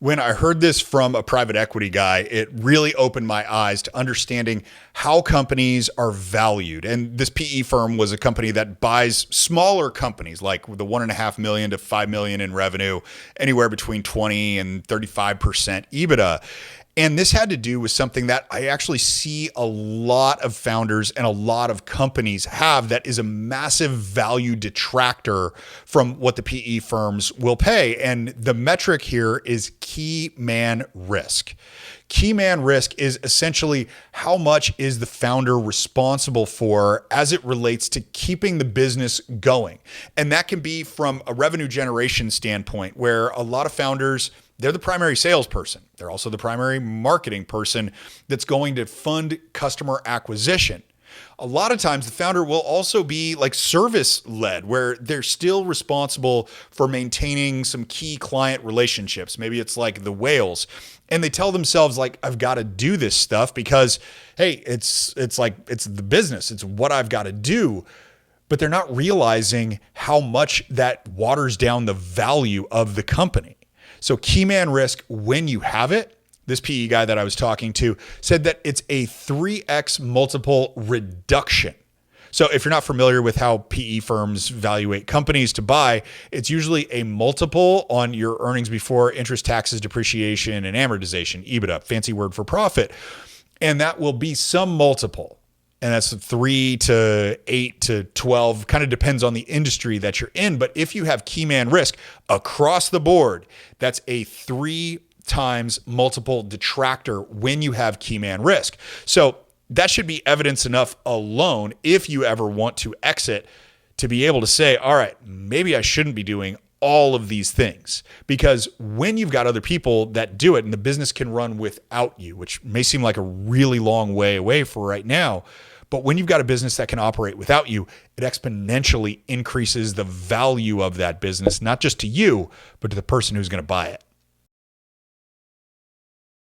When I heard this from a private equity guy, it really opened my eyes to understanding how companies are valued. And this PE firm was a company that buys smaller companies, like the 1.5 million to 5 million in revenue, anywhere between 20 and 35% EBITDA. And this had to do with something that I actually see a lot of founders and a lot of companies have that is a massive value detractor from what the PE firms will pay. And the metric here is key man risk. Key man risk is essentially how much is the founder responsible for as it relates to keeping the business going. And that can be from a revenue generation standpoint, where a lot of founders, they're the primary salesperson. They're also the primary marketing person that's going to fund customer acquisition. A lot of times the founder will also be like service led, where they're still responsible for maintaining some key client relationships. Maybe it's like the whales. And they tell themselves like, I've got to do this stuff because, hey, it's the business. It's what I've got to do. But they're not realizing how much that waters down the value of the company. So key man risk, when you have it, this PE guy that I was talking to said that it's a 3x multiple reduction. So if you're not familiar with how PE firms evaluate companies to buy, it's usually a multiple on your earnings before interest, taxes, depreciation, and amortization, EBITDA, fancy word for profit. And that will be some multiple. And that's 3 to 8 to 12, kind of depends on the industry that you're in. But if you have key man risk across the board, that's a 3 times multiple detractor when you have key man risk. So that should be evidence enough alone, if you ever want to exit, to be able to say, all right, maybe I shouldn't be doing all of these things. Because when you've got other people that do it and the business can run without you, which may seem like a really long way away for right now, but when you've got a business that can operate without you, it exponentially increases the value of that business, not just to you, but to the person who's going to buy it.